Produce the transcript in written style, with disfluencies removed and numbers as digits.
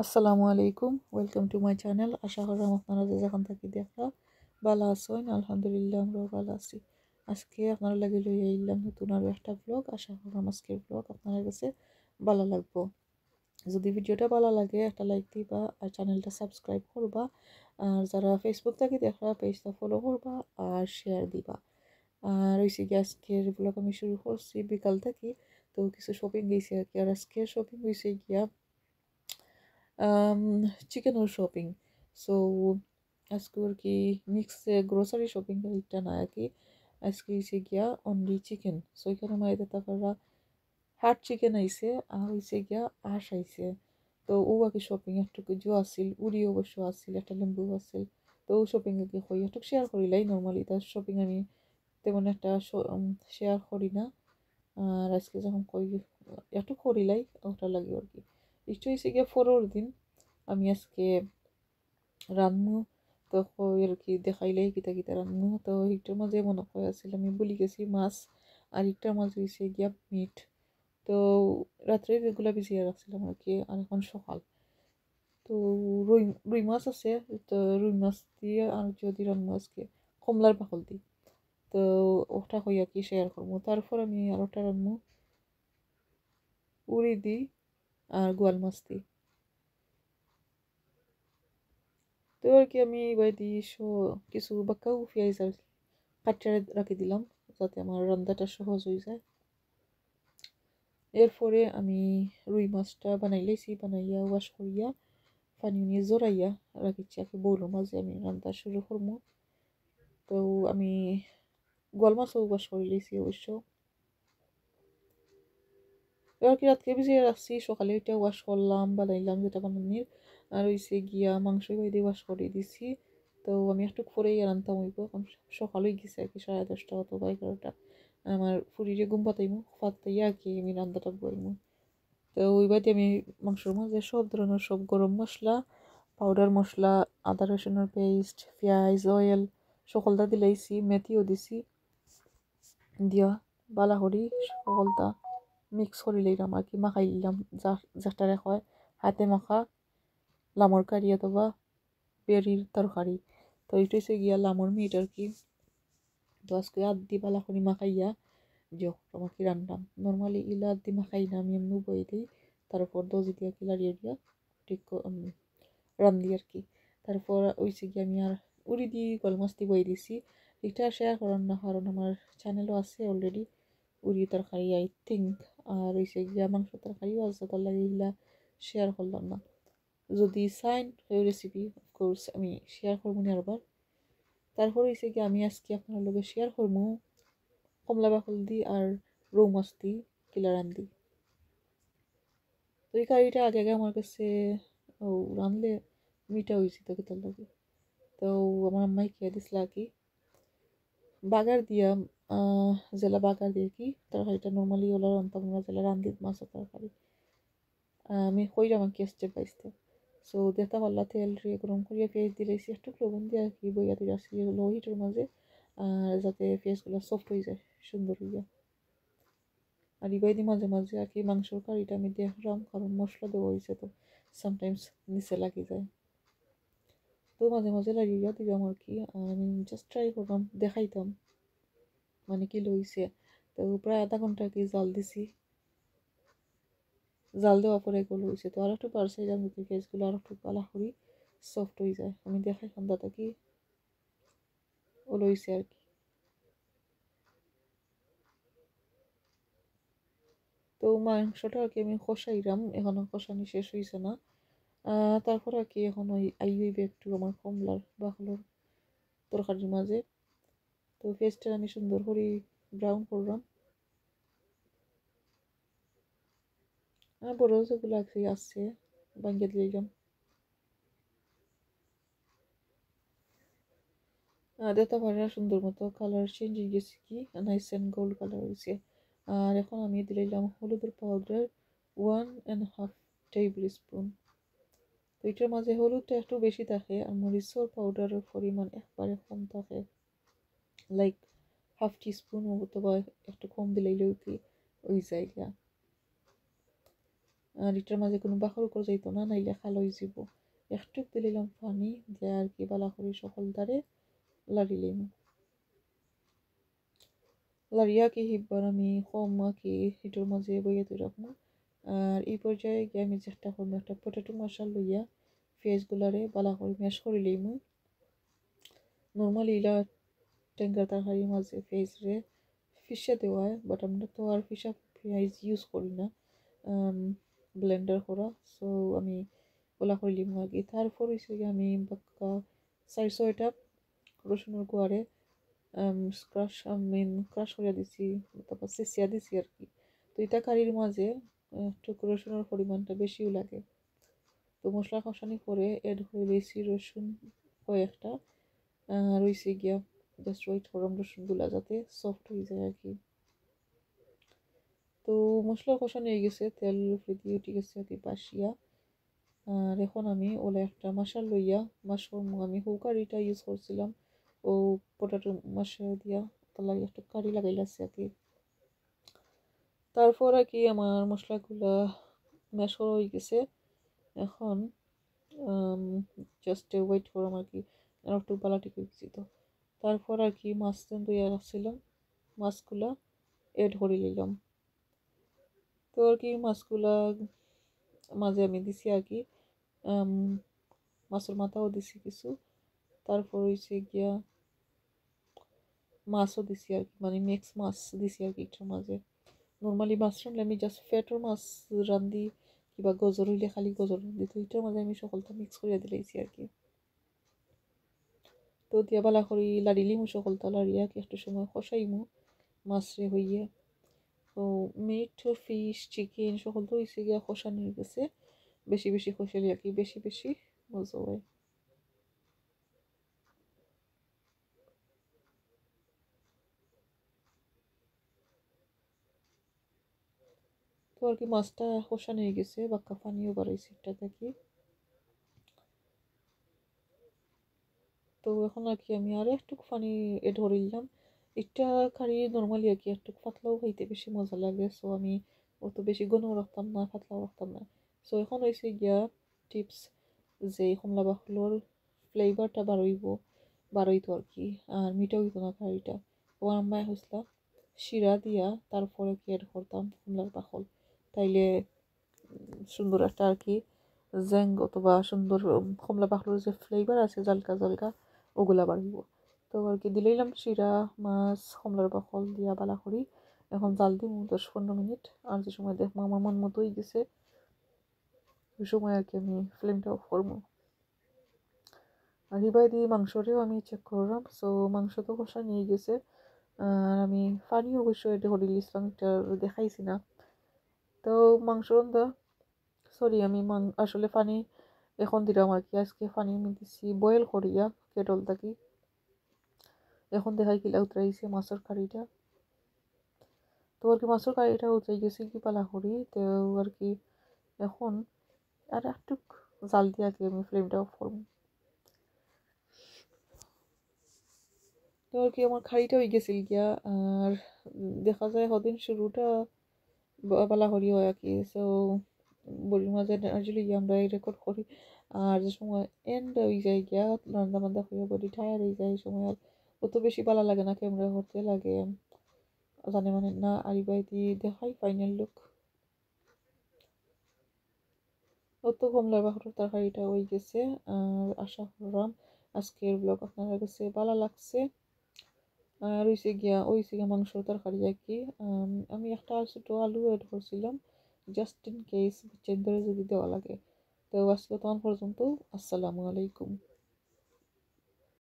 আসসালামু আলাইকুম, welcome to my channel. আশা করলাম আপনারা যে যেখান থাকি দেখা ভালো আছেন। আলহামদুলিল্লাহ আমরাও ভালো আছি। আজকে আপনারা লাগে লইয়া আইলাম নতুন আরও একটা ব্লগ। আশা করলাম আজকের ব্লগ আপনার কাছে ভালো লাগবো। যদি ভিডিওটা ভালো লাগে একটা লাইক দিবা আর চ্যানেলটা সাবস্ক্রাইব করবা, আর যারা ফেসবুক থেকে দেখা পেজটা ফলো করবা আর শেয়ার দিবা। আর ওই আজকের ব্লগ আমি শুরু করছি বিকাল থেকে। তো কিছু শপিং গেছি আর কি। আর আজকের শপিং হয়েছে গিয়া চিকেনের শপিং। সো আজকে আর কি মিক্স গ্রোসারি শপিং একটা না আর কি। আজকে হয়েছে গিয়া অনলি চিকেন। সো এখানে মাইতে তারপরা হাট চিকেন আইছে আর হয়েছে গিয়া আঁশ আইছে। তো ও আর কি শপিং একটু কিছু আসিল, উড়ি অবশ্য আসিল, একটা লেম্বু আসিল। তো ও শপিং আর কি হই একটু শেয়ার করিলাই। নর্মালি তার শপিং আমি তেমন একটা শেয়ার করি না। আর আজকে যখন কই একটু করিলাই ওটা লাগে আর কি। একটু হয়েছে গিয়ে ফোরোর দিন আমি আজকে রান্নু। তো কই আর কি দেখাইলাই কিতা কিতা রান্নু। তো একটার মাঝে মনে হয় আসছিল আমি বলি গেছি মাছ, আর একটার মাঝে হয়েছে গিয়া মিট। তো রাত্রে এগুলা ভিজিয়ে রাখছিলাম আর কি। আর এখন সকাল তো রুই রুই মাছ আছে। তো রুই মাছ দিয়ে আর যদি রান্না আজকে কমলার বাকল দিই। তো ওটা হই আর কি শেয়ার করবো। তারপর আমি আর ওটা রান্নু উড়ি দিই আর গোয়াল মাছ দিই। তো আর কি আমি এবার দিই কিছু বাক্কাও পেঁয়াজ আর কাটটা রাখি দিলাম যাতে আমার রান্নাটা সহজ হয়ে যায়। এরপরে আমি রুই মাছটা বানাই লাইছি, বানাইয়া ওয়াশ করিয়া পানি নিয়ে জড়াইয়া রাখিছি আর কি বউলের মাঝে আমি রান্না শুরু করবো। তো আমি গোয়াল মাছও ওয়াশ করে লাইছি অবশ্য। এবার কি রাতকে ভিজিয়ে রাখছি, সকালে ওইটা ওয়াশ করলাম বানাইলাম যেটা বানানির। আর হইছে গিয়া মাংস বাইরে ওয়াশ করে দিছি। তো আমি একটু পরেই রান্তাম হইব, এখন সকাল হয়ে গেছে আর কি 10:30 অথবা 11টা। আমার ফুরিরে ঘুম পাতাইয়া আর কি আমি রান্নাটা বইমু। তো ওই বাদে আমি মাংসের মাঝে সব ধরনের সব গরম মশলা, পাউডার মশলা, আদা রসুনের পেস্ট, পেঁয়াজ, অয়েল সকলটা দিলাইছি, মেথিও দিছি। দিয়া বালা করি সকলটা মিক্স করে লইলাম আর কি, মাখাই নিলাম। যেটারে হয় হাতে মাখা লামর কারি অথবা বেরির তরকারি। তো এইটা হচ্ছে গিয়া লামর মিট আর কি। তো আজকে আদি বালা করে মাখাইয়া আমাকে রান্নাম। নর্মালি ইলা আদি মাখাই না, আমি এমনি বই দিই। তারপর দজি দিয়া কিলারিয়ে দিয়া ঠিক রান্ধি আর কি। তারপর ওইছে গিয়ে আমি আর উড়ি দিয়ে গল মাছ দিয়ে বই দিছি। এটা শেয়ার করার না, কারণ আমার চ্যানেলও আছে অলরেডি উড়ি তরকারি আই থিঙ্ক। আর হইছে গিয়া মাংস তরকারিও আছে, তার লাগে এগুলা শেয়ার করলাম না। যদি চাইন ওই রেসিপি অফকোর্স আমি শেয়ার করবো না আরবার। তারপর হইছে গিয়ে আমি আজকে আপনার লগে শেয়ার করবো কমলা বাকল দি আর রৌ মাছ দি কিলা রান্ধি। তো এই কারিটা আগে আগে আমার কাছে ও রাঁধলে মিঠা হয়েছে তো তার লাগে। তো আমার আম্মাই খেয়ে দিছিল আর কি বাগার দিয়া। জেলা বাগার দিয়ে কি তরকারিটা নর্মালি ওলা রান্তাম না, জেলা রান্ধি মাছের তরকারি। আমি কইরাম আর কি স্টেপ বাই স্টেপ। সো দেখতে পারলা তেল রে গরম করিয়া পেঁয়াজ দিলাইছি, একটু লবণ দিয়ে আর কি বইয়া দিয়ে আসছি লো হিটের মাঝে, যাতে পেঁয়াজগুলো সফট হয়ে যায় সুন্দর হইয়া। আর ইবাই দিয়ে মাঝে মাঝে আর কি মাংসর কারিটা আমি দেখলাম, কারণ মশলা দেওয়া হয়েছে তো সামটাইমস নিচে লাগি যায়। তো মাঝে মাঝে লাগিয়ে দিলাম আর কি। আমি জাস্ট ট্রাই করলাম, দেখাইতাম মানে কি লইছে। তো প্রায় আধা ঘন্টা আর কি জাল দিছি। জাল দেওয়ার পরে এগুলো হয়েছে। তো আর একটু পারসাইলাম যাতে পেঁয়াজগুলো আর একটু পালা করি সফট হয়ে যায়। আমি দেখাইলাম দাদা কি ও লইছে আর কি। তো মাংসটা আর কি আমি কষাইলাম, এখনো কষানি শেষ হয়েছে না। তারপর আর কি এখন ওই আইবে একটু আমার কমলার বাকলোর তরকারির মাঝে। তো পেঁয়াজটা আমি সুন্দর করে ব্রাউন করলাম। বড় যেগুলো আর কি আছে ভাঙ্গে দিলাম। দেখতে পারে সুন্দর মতো কালার চেঞ্জ হয়ে গেছে কি, নাইস অ্যান্ড গোল্ড কালার হয়েছে। আর এখন আমি দিলাম হলুদের পাউডার 1.5 টেবিল স্পুন। তো এটার মাঝে হলুদটা একটু বেশি থাকে আর মরিচের পাউডারের পরিমাণ একবারে কম থাকে, লাইক হাফ টিস্পুন অথবা একটু কম দিলেই কি ওই জায়গা। আর এটার মাঝে কোনো বাখর করে যাইতো না, নাইলে খাল হয়ে যাব। একটু দিলাম পানি দিয়ে আর কি বালা করে সকল দ্বারে লাড়িলাম। লাড়িয়া কি হিববার আমি কম কি এটার মাঝে বইয়ে তুই রাখবো। আর এই পর্যায়ে গিয়ে আমি চেষ্টা করবো একটা পটেটো মশলা লইয়া পেঁয়াজগুলারে বালা করে ম্যাশ করে লইমু। নর্মালি ইলা টেঙ্গার তরকারির মাঝে পেঁয়াজরে ফিশে দেওয়া হয়, বাট আমরা তো আর ফিশা পেঁয়াজ ইউজ করি না ব্লেন্ডার করা। সো আমি ওলা করে লিমু আগে। তারপর হয়েছে আমি বাক্কা 4-6টা রসুনের গোয়ারে ক্রাশ করে দিছি, তারপর চেঁচিয়া দিছি আর কি। তো এটা কারির মাঝে একটু রসুনের পরিমাণটা বেশিও লাগে। তো মশলা কষানি করে এড হয়ে দিয়েছি রসুন কয়েকটা, রইছে গিয়া জাস্ট ওয়েট করলাম রসুনগুলা যাতে সফট হয়ে যায় আর কি। তো মশলা কষানো হয়ে গেছে, তেল উপরে দিয়ে উঠে গেছে আর কি বাসিয়া। আর এখন আমি ওলা একটা মাশাল লইয়া মাশরুম আমি কারিটা ইউজ করছিলাম ও পটাটো মাশা দিয়া তার লাগে একটু কারি লাগাইলাছি আর কি। তারপর আর কি আমার মশলাগুলা ম্যাশ করা হয়ে গেছে। এখন জাস্ট ওয়েট করলাম আর কি, আর একটু বালাটি করছি। তো তারপর আর কি মাছ ধুইয়া রাখছিলাম, মাছগুলা এড করে নিলাম। তো আর কি মাছগুলা মাঝে আমি দিছি আর কি মাছের মাথাও দিছি কিছু। তারপর হয়েছে গিয়া মাছও দিছি আর কি, মানে মিক্স মাছ দিছি আর কি একটার মাঝে। নর্মালি মাছ রানলে আমি জাস্ট ফ্যাটর মাছ রান্ধি, কিংবা গজর হইলে খালি গজর রান্ধি। তো এটার মাঝে আমি সকলটা মিক্স করিয়া দিলাইছি আর কি। তো দিয়া বালা করি লাড়িলিমু সকলটা, লাড়িয়া কি একটা সময় কষাইমু মাছরে হইয়ে। তো মিট ফিশ চিকেন সকল তো হয়েছে গিয়া কষানি হয়ে গেছে, বেশি বেশি কষালি আর কি, বেশি বেশি মজা হয়। তো আর কি মাছটা কষানো হয়ে গেছে, বাক্কা পানিও বাড়াইছে একটা থেকে। তো এখন আর কি আমি আরও একটু পানি এড করে দিলাম। এটা কারি নর্মালি আর কি একটু পাতলাও খাইতে বেশি মজা লাগে। সো আমি অত বেশি ঘনও রাখতাম না, পাতলাও রাখতাম না। সো এখন হয়েছে গিয়া টিপস, যে কমলা বাকলোর ফ্লেভারটা বাড়ইতো আর কি, আর মিঠা হইতো না কারিটা। আমার আম্মায় হয়েছিল শিরা দিয়া তারপরে কি এড করতাম কমলার বাকল, তাইলে সুন্দর একটা আর কি জ্যাং অথবা সুন্দর কমলা বাকলোর যে ফ্লেভার আছে জালকা জালকা ওগুলা বাড়িব। তো আর কি দিলাম শিরা মাছ কমলার বাকল দিয়া বালা করি। এখন জাল দিই 10-15 মিনিট। আর যে সময় দেখবো আমার মন মতো হয়ে গেছে, ওই সময় আর কি আমি ফ্লেমটা অফ করবো। আর এবার দিয়ে মাংসটাও আমি চেক করলাম। সো মাংস তো কষা নিয়ে গেছে। আর আমি পানি অবশ্যই এটা হরি ইসলাম এটা দেখাইছি না। তো মাংস রান্না সরি আমি আসলে পানি এখন দিলাম আর কি। আজকে পানি আমি দিছি বয়েল করিয়া কেটল থাকি। এখন দেখাই কিলা উতরাইছে মাছের কারিটা। তো আর কি মাছের কারিটা উতরাই গেছে কি পালা করি। তো আর কি এখন আর একটু জাল দিয়ে আর কি আমি ফ্লেমটা অফ করবো। তো আর কি আমার খাড়িটা হয়ে গেছিল গিয়া। আর দেখা যায় হদিন শুরুটা বালা করি হয় আর কি। সো বড়ির মাঝে নার্জুলি গিয়ে আমরা রেকর্ড করি। আর যে সময় এন্ড হয়ে যায় গিয়া রান্না বান্না হয়ে বডি টায়ার হয়ে যায়, এই সময় আর অত বেশি ভালো লাগে না, ক্যামেরা করতে লাগে জানে মানে না। আর বাইদি দেখাই ফাইনাল লুক। অত কমলার বাকরের তরকারিটা হয়ে গেছে। আর আশা করলাম আজকের ব্লগ আপনার কাছে ভালো লাগছে। আর ওইসে গিয়া মাংসর তরকারি আর কি। আমি একটা ছোটো আলু এড করছিলাম জাস্ট ইন কেস চেন ধরে যদি দেওয়া লাগে। তো আজকে তখন পর্যন্ত আসসালামু আলাইকুম।